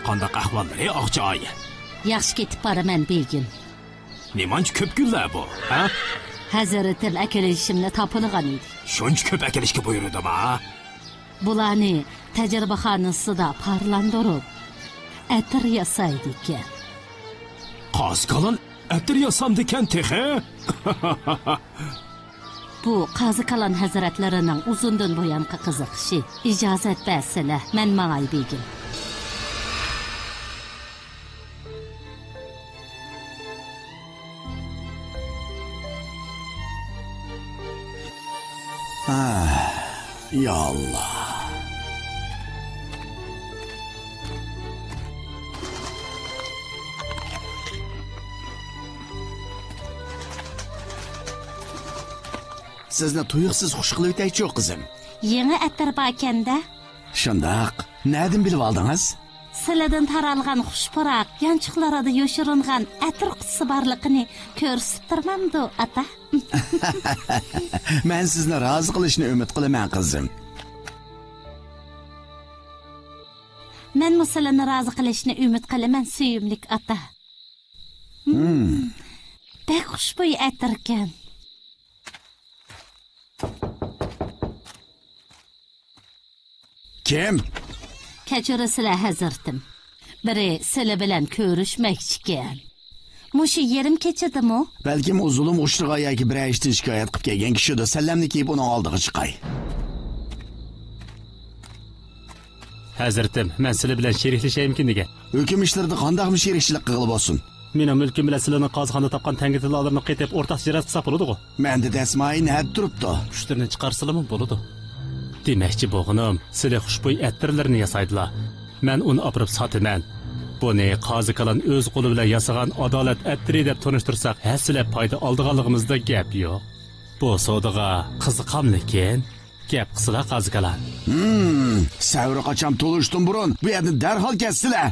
Qandaq ahvollari Oqjoy? Yaxshi ketib boraman begim. Nemancha ko'p gullar bu, ha? Hazratim akilishimni topilgan edi. Shuncha ko'p akilishga buyurdimi, ha? Bularni tajribaxonasida parlandırib, atir yasaydi ekan. Qozqalon atir yasamdi ekan texi? Bu Qozqalon hazratlarining uzundan buyanqi qiziqishi. Ijozat bersalar, men mangay begim. Ya Allah. Sizni tuyuqsiz xush qilib o'taychi qizim. Yangi atir bakanda? Shundoq. Neden bilib oldingiz? Siladan taralgan xushpurak, yanchiqlarida yoshiringan atir qutisi borligini ko'rsatib turmamdu, ata. Men sizni rozi qilishni umid qilaman, qizim. Men sizlarni rozi qilishni umid qilaman, suyimlik ata. Bek xushbo'y atir ekan. Kim? Kechirasizlar hazratim. Biri sizlar bilan ko'rishmoqchi ekan. Mushu yerim kechadimi? Balkim u zulm ushtig'i yoki bir ishdan shikoyat qilib kelgan kishidir. Sallamni kiyib uning oldiga chiqay. Hazratim, men sizlar bilan sheriklashaymikin degan. Hukm ishlarida qandaqmi sherikchilik qilib olsin? Mening mulkim bilan sizlarning qozixonda topgan tangi tillalarni qaytib o'rtaq jirat qilsa bo'ladi-ku. Menda dasmoyi nab turibdi. Pushtirni chiqarsalarmi bo'ladi. Demakchi bo'g'inim, sizlar xushbo'y attirlarni yasaydilar. Men uni olib sotaman. Buni Qozqalon o'z qo'li bilan yasagan adolat attiri deb tanishtirsak, hasilab foyda oldiganligimizda gap yo'q. Bu savdoga qiziqamlikin. Gap qilsizlar Qozqalon. Savri qachon to'lishdan burun bu yerni darhol kessizlar.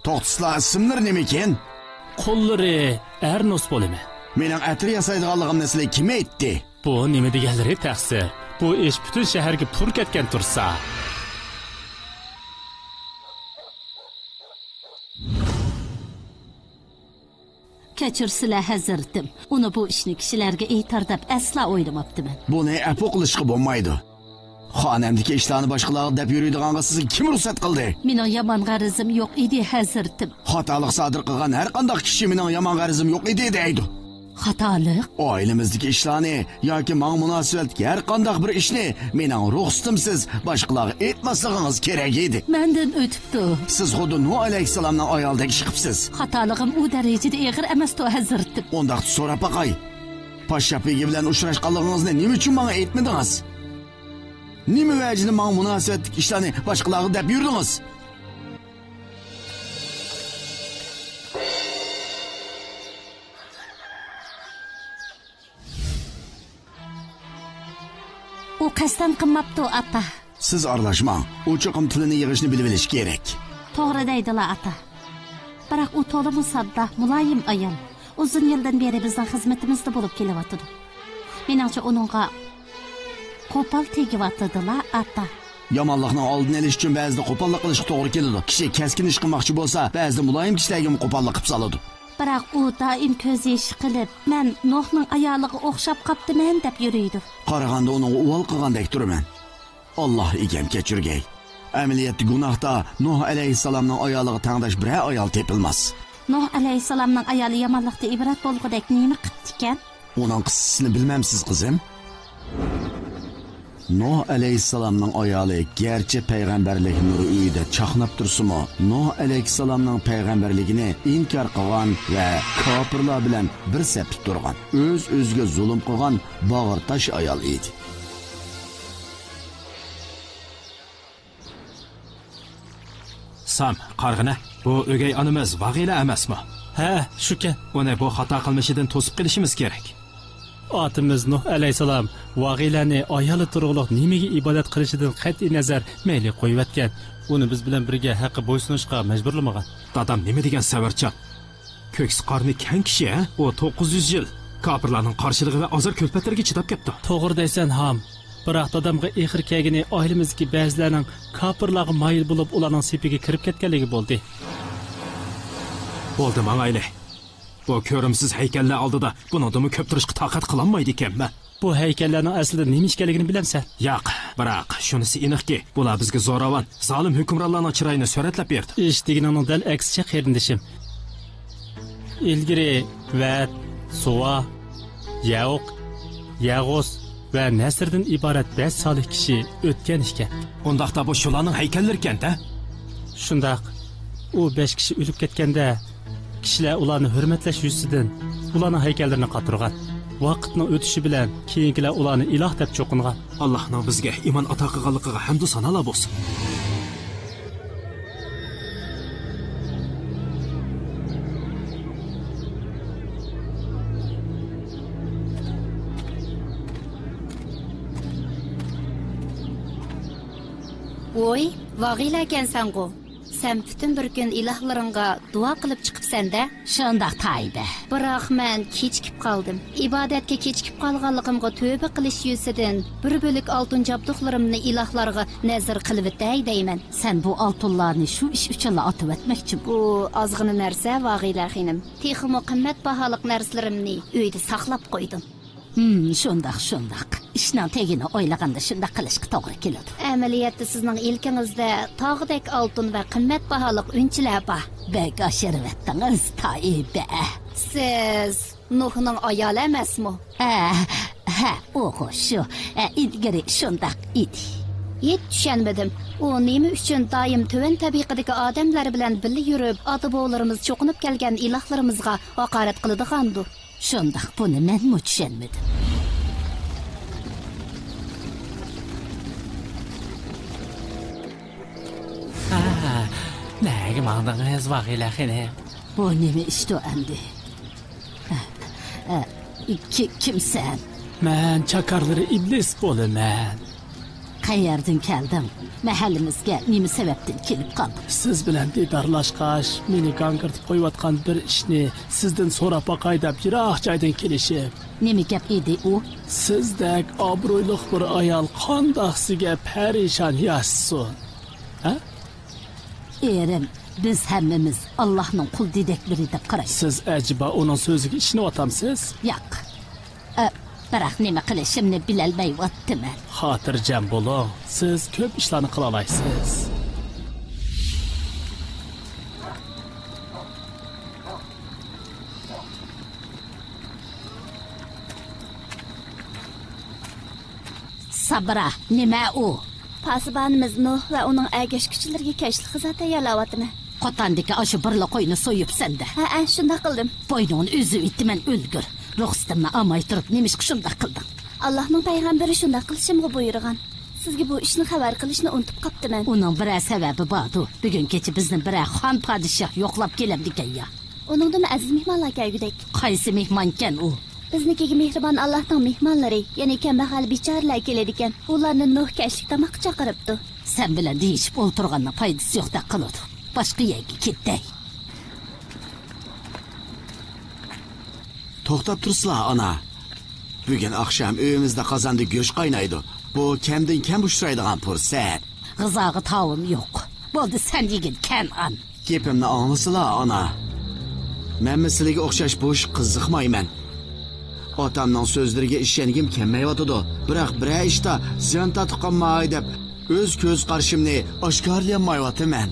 To'xtasizlar, ismlari nima ekan? Qo'llari Ernos bo'limi. Mening attir yasaydiganligimni sizlar kim aytdi? Bu nima deganlari taqsir. Bu ish butun shaharga pur ketgan tursa. Kechirsizlar hazratim. Uni bu ishni kishilarga aytar deb asla o'ylamabdiman. Buni apu qilishga bo'lmaydi. Xonamdagi ishlarni boshqalarga deb yuradiganga sizga kim ruxsat qildi? Mening yomon g'arizim yo'q edi hazratim. Xatolik sodir qilgan har qanday kishi mening yomon g'arizim yo'q edi deydi. Xatolik? Oilamizdagi ishlarni yoki men munosabatga har qanday bir ishni mening ruxsatimsiz boshqalarga aytmasligingiz kerak edi. Mendan o'tibdi. Siz xuddi Nuh alayhissalomning ayolidagi ish qilibsiz. Xatoligim u darajada og'ir emas-ku hazratim. Undaq so'rab baqay. Pashshapigi bilan uchrashganligingizni nima uchun menga aytmadingiz? Nima vajini men munosabatdagi ishlarni boshqalarga deb yurdingiz? U qasdan qilmabdi ata. Siz aralashmang. U chiqim tilini yig'ishni bilib olish kerak. To'g'ri deydilar ata. Biroq u to'la musadda, muloyim ayol. Uzun yildan beri bizning xizmatimizda bo'lib kelyapti. Meningcha uningga qo'pol tegyaptilar ata. Yomonlikni oldini olish uchun ba'zida qo'pollik qilish to'g'ri keladi. Kishi kaskin ish qilmoqchi bo'lsa, ba'zida muloyim kishilarga qo'pollik qilib soladi. Biroq u doim ko'z yeshi qilib, men Nuhning ayoliga o'xshab qoptiman deb yuriydi. Qaraganda uni o'g'il qilgandek turaman. Alloh egam kechirgay. Amaliyotda gunohda Nuh alayhissalomning ayoliga tangdash bir ayol tepilmas. Nuh alayhissalomning ayoli yomonlikda ibrat bo'lgudek nima qildi ekan? Uning qissasini bilmamsiz qizim? Nuh alayhissalomning ayoli garchi payg'ambarlik nuri uyida chaqnab tursa-mu, Nuh alayhissalomning payg'ambarligini inkor qilgan va kofirlar bilan bir safda turgan, o'z-o'ziga zulm qilgan bo'g'irtash ayol edi. Sam, qarg'ina, bu o'gay onamiz Vag'ila emasmi? Ha, shukan. Uni bu xato qilmishidan to'sib qilishimiz kerak. Otimiz Nuh alayhisalom Vag'ilani ayoli turug'liq nimaga ibodat qilishidan qat'iy nazar mayli qo'yibotgan. Uni biz bilan birga haqqi bo'ysunishga majburlamagan. Dadam nima degan savarcha? Ko'ks qorni kang kishi, u 900 yil kofirlarning qarshilig'i va azor ko'lpatlarga chidab ketdi. To'g'ri deysan, ham. Biroq dadamga ehir kelgini oilamizdagi ba'zilarning kofirlarga mayil bo'lib, ularning sepiga kirib ketganligi bo'ldi. Bo'ldi mangayli. Bu ko'rimsiz haykallar oldida bunodimi ko'p turishga toqat qilolmaydi ekanmi? Bu haykallarning aslida nima ishkanligini bilamsan? Yo'q, biroq shunisi aniqki, bular bizga zo'ravon, zolim hukmronlarning chiroyini suratlab berdi. Eshitganingning dal aksicha qarindishim. Ilgari Vat, Suva, Yauq, Yag'os va Nasrdan iborat 5 solih kishi o'tgan ekan. Undaqda bu shularning haykallari ekan-da? Shundaq. U 5 kishi o'lib ketganda kishilar ularni hurmatlash yuzidan ularning haykallarini qatirgan. Vaqtning o'tishi bilan keyingilar ularni iloh deb cho'qingan. Allohning bizga iymon ato qilganligiga hamd sanolar bo'lsin. Oy, vag'ila ekansan-ku. Sen bütün bir gün ilahlarınga dua qilib chiqibsan-da. Shundaq Tayba. Biroq men kechikib qoldim. Ibodatga kechikib qolganligimga tövbe qilish yuzidan bir bo'lik oltin jabduqlarimni ilahlarga nazar qilib o'tay deyman. Sen bu oltinlarni shu ish uchun otib o'tmoqchi. Bu ozg'ina narsa vag'ila xinim. Texmo qimmat baholiq narsalarimni uyda saqlab qo'ydim. Shundaq. İşning tegini o'ylaganda shunday qilishga to'g'ri keladi. Amaliyotda sizning ilkingizda tog'dek oltin va qimmat baholiq unchilar bor. Bek oshirvatdingiz Tayba. Siz Nuhning ayoli emasmi? Ha, o'g'il shu. Ilgari shundaq edi. Yet tushunmadim. U nima uchun doim tuvan tabiqadagi odamlar bilan birga yurib, ota-bobolarimiz cho'qinib kelgan ilohlarimizga haqorat qiladigandir? Shundaq, buni men tushunmadim. Nega maqdingiz vag'ila xini? Bu nima ishdi endi? Kimsan? Men chakarlari iblis bo'laman. Qayerdan kelding? Mahallimizga nima sababdan kelib qolding? Siz bilan diydorlashqash, meni gangirtib qo'yayotgan bir ishni sizdan so'rab boqay deb yiroq joydan kelishim. Nima gap edi u? Sizdek obro'li bir ayol qandoqsiga parishon yashsin? Ha? Erim, biz hammamiz Allohning qul dedekleri deb qaraymiz. Siz ajiba uning so'ziga ishonayotamsiz? Yo'q. Biroq nima qilishimni bilolmay o'tdiman. Xotirjam bo'ling. Siz ko'p ishlarni qila olasiz. Sabra, nima u? Pasibonimiz Nuh va uning agashkichilariga kashli xizmat tayyorlayaptimi? Qotandagi oshu birla qo'yni so'yibsan-da. Ha, shunda qildim. Bo'ynini o'zi itman o'lgur. Ruxsatimni olmay turib nimishqa shunda qilding? Allohning payg'ambari shunda qilishimga buyurgan. Sizga bu ishni xabar qilishni unutib qoptiman. Uning bir sababi bor-ku. Bugun kecha bizni bir xon podshoh yo'qlab kelamdikan ya. Uningdan aziz mehmonlar kelgudek. Qaysi mehmonkan u? Biznikiga mehribon Allohning mehmonlari, ya'ni kambag'al bechoralar keladigan. Ularni Nuh kashlik tomoq chaqiribdi. Sen bilan deyishib o'ltirganning foydasi yo'qdek qiladi. Boshqa yerga ketday. To'xtab tursizlar ana. Bugun oqsham uyimizda qozonda go'sht qaynaydi. Bu kamdan kam uchraydigan fursat. G'izog'i tavim yo'q. Bo'ldi sen yigit Kanan. Gapimni anglasizlar ana. Men sizlarga o'xshash bo'sh qiziqmayman. Otamning so'zlariga ishongim kelmayotdi. Biroq bir ishda ziyon tatib qolmay deb o'z ko'z qarshimni oshkorlayolmayapman.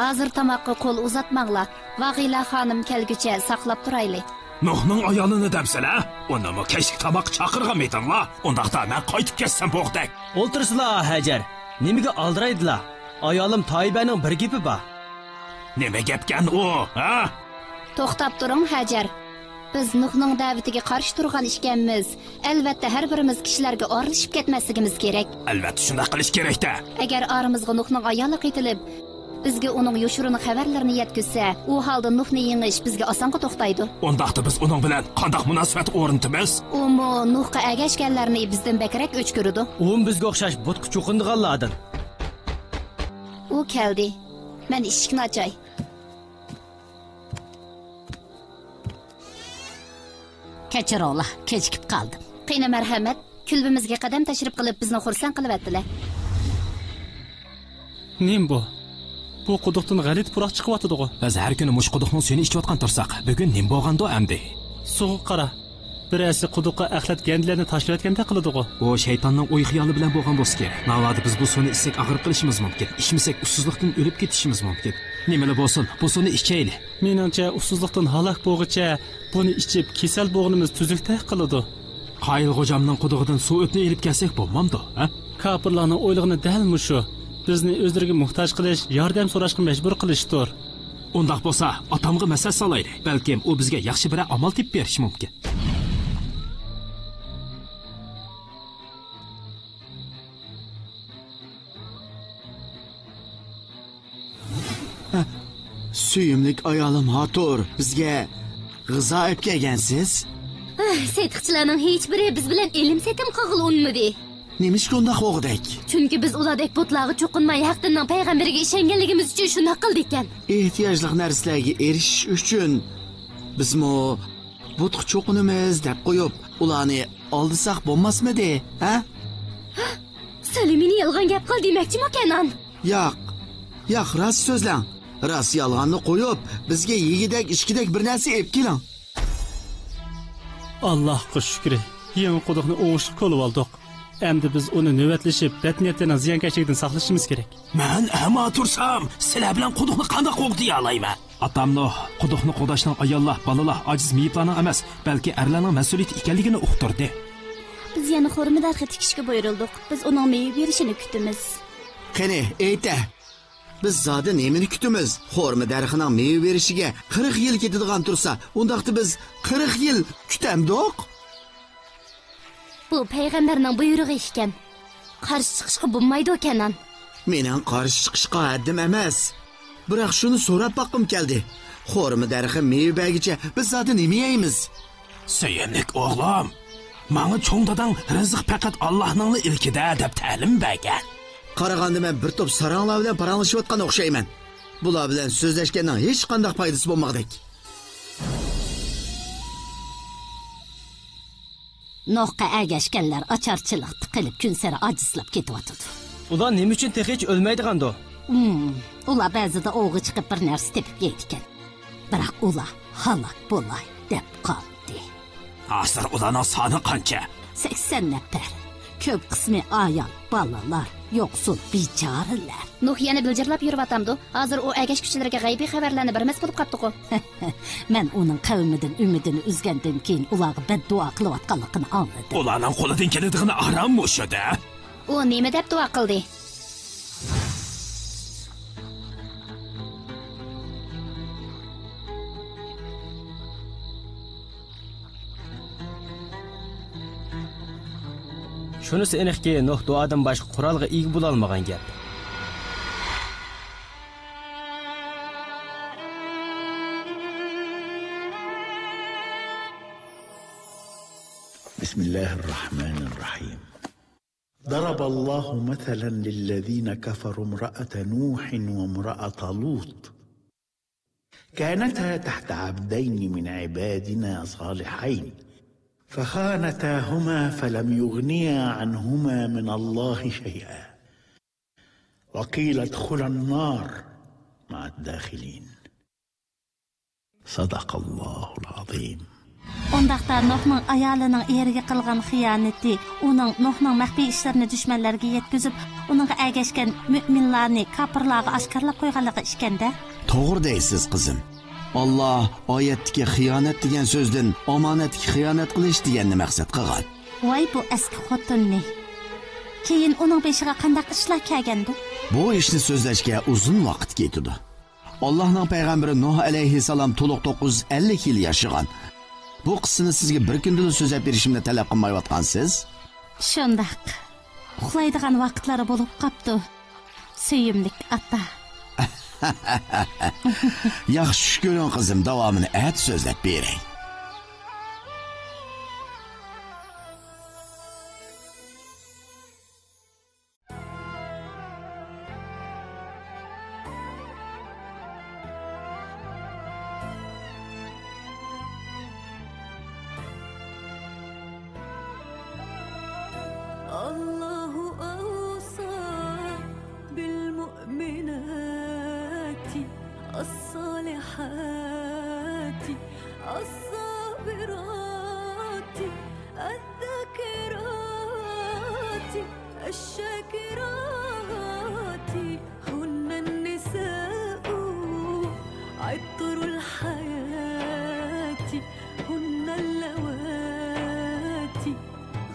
Hozir tomoqqa qo'l uzatmanglar. Vag'ila xonim kelguncha saqlab turaylik. Nuhning ayolini debsizlar? Uni kashlik tomoq chaqirganmaydinglar? Undaqda men qaytib ketsam bo'g'dak. O'ltirsizlar Hajar. Nimaga oldiraydilar? Ayolim Toybaning bir gapi bor. Nima gapkan u, ha? To'xtab turing Hajar. Biz Nuhning da'vatiga qarshi turgan ekanmiz. Albatta har birimiz kishilarga o'rlashib ketmasligimiz kerak. Albatta shunday qilish kerak-da. Agar oramizga Nuhning ayoli qaytilib, Bizga uning yoshuruni xabarlarini yetkizsa, u holda Nuhni yengish bizga osonga to'xtaydi. Ondaqda biz uning bilan qanday munosabat o'rnatamiz? U Nuhga agashganlarni bizdan bakrak o'chkirdi. U bizga o'xshash butqi cho'qindiganlardan. U keldi. Men eshikni ochay. Kechir ola, kechikib qoldim. Qiyna marhamat, kulbimizga qadam tashrif qilib bizni xursand qilyaptilar. Nim bu? Bu quduqdan g'alit puroq chiqyotidi-ku. Biz har kuni mush quduqning suyini ichayotgan tursak, bugun nim bo'lganda amdi? Suv qara. Birasi quduqqa axlat gandilarni tashlayotganda qiladi-ku. O shaytonning o'y xiyoli bilan bo'lgan bo'lsa kerak. Navadi biz bu suvni ichsak og'rib qilishimiz mumkin. Ichmasak ussizlikdan o'lib ketishimiz mumkin. Nimalar bo'lsin, bu suvni ichaylik. Meningcha ussizlikdan halok bo'lguncha buni ichib kasal bo'lganimiz tuzukda qiladi. Qayil g'ojamning qudug'idan suv o'tni elib kelsak bo'lmamdi, ha? Kapirlarning o'ylig'ini dal mushu. Bizni o'zlariga muhtoj qilish, yordam so'rashga majbur qilishdir. Undaq bo'lsa, otamga masal solaylik. Balkim u bizga yaxshi bir amal tepib berishi mumkin. Suyimlik ayolim Hator, bizga g'izo olib kelgansiz? Setiqchilarning hech biri biz bilan ilm setim qig'il unmadi. Nimish undaq o'g'dak? Chunki biz ulardek butlarga cho'qinmay haqdan payg'ambariga ishonganligimiz uchun shunday qildik ekan. Ehtiyojli narsalarga erishish uchun biz butq cho'qinimiz deb qo'yib, ularni oldisak bo'lmasmidi, ha? Salimini yolg'on gap qil demoqchimi Kenan? Yo'q, rost so'zlang. Rost yolg'onni qo'yib, bizga yegidak, ishkidak bir narsa olib keling. Allohga shukr. Yangi quduqni o'g'ishib qo'lib oldik. Endi biz uni navbatlashib, badniyatdan ziyonkashlikdan saqlashimiz kerak. Men ama tursam, sizlar bilan quduqni qanday qo'g'diya olayman? Atamni quduqni qo'dashning ayollar, balalar, ojiz miyitlarning emas, balki erlarning mas'uliyati ekanligini uqtirdi. Biz yana xurma darxi tikishga buyurildik. Biz uning meyve berishini kutamiz. Qani, ayta. Biz zodi nemini kutamiz? Xurma darxining meyve berishiga 40 yil ketadigan tursa, undaqda biz 40 yil kutamdik. Bu payg'ambarning buyrug'i ekan. Qarshi chiqishga bo'lmaydi Kenan. Mening qarshi chiqishga haddim emas. Biroq shuni so'rab boqqim keldi. Xurma darxi meyve bergicha biz zodi nima yeymiz? Suyimlik o'g'lim, menga cho'ng dadang rizq faqat Allohning ilkida deb ta'lim bergan. Qaraganda men bir top saranglar bilan paranglashayotgan o'xshayman. Bular bilan so'zlashganning hech qanday foydasi bo'lmag'dak. Noqqa agashganlar acharchilik tiqilib kun sari ajizlab ketyotdi. Ular nima uchun hech o'lmaydigandi? Ular ba'zida o'g'i chiqib bir narsa tepib yeydigan. Biroq ular halok bo'lay deb qoldi. Asr ularning soni qancha? 80 nafar. Ko'p qismi ayol, balalar, yo'qsul, bechoralar. Nuh yana biljirlab yurvatamdi. Hozir u agashkuchilarga g'aybiy xabarlarni bermas bo'lib qopdi-ku. Men uning qavmidan umidini uzgandan keyin ularga beddua qilayotganligini anladim. Ularning qo'lidan keladigan aram o'shada. U nima deb duo qildi? Shunisi aniqki, Nuh duodan boshqa qurolga ega bo'la olmagan gap. بسم الله الرحمن الرحيم. ضرب الله مثلا للذين كفروا امرأة نوح وامرأة لوط كانتا تحت عبدين من عبادنا صالحين فخانتاهما فلم يغنيا عنهما من الله شيئا وقيل ادخلا النار مع الداخلين. صدق الله العظيم. Ondaqda Nuhning ayolining eriga qilgan xiyonati, uning Nuhning maxfiy ishlarini dushmanlarga yetkazib, uningga agashgan mu'minlarni kafirlarga oshkorlab qo'yganligi ishkanda. To'g'ri deysiz, qizim. Allah oyatdagi xiyonat degan so'zdan omonatga xiyonat qilish deganni maqsad qilgan. Voy bu eski xotinni. Keyin uning beshiga qanday ishlar kelgandi? Bu ishni so'zlashga uzun vaqt ketdi. Allohning payg'ambari Nuh alayhisalom to'liq 950 yil yashagan. Bu qissani sizga bir kunda so'zlab berishimni talab qilmayotgansiz? Shundaq. Uxlaydigan vaqtlari bo'lib qopdi. Suyimlik ata. Yaxşı tush ko'ring qizim, davomini at so'zlab beray. الله أوصى بالمؤمنات الصالحات الصابرات الذاكرات الشاكرات هن النساء عطر الحياة هن اللواتي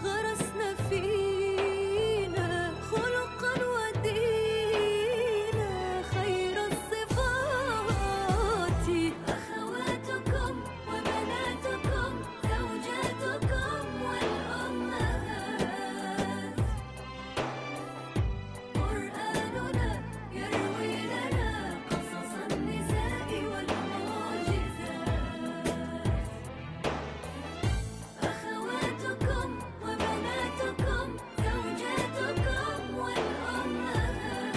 غرسنا فينا خلقا ودينا خير الصفات أخواتكم وبناتكم زوجاتكم والأمهات قرآننا يروي لنا قصص النساء والمعجزات أخواتكم وبناتكم زوجاتكم والأمهات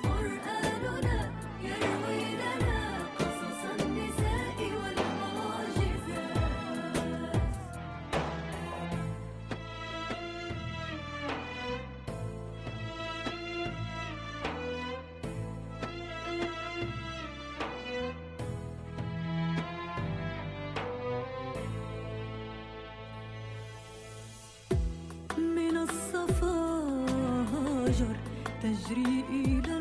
قرآننا يروي لنا قصص النساء والمعجزات من الصفاجر تجري إلى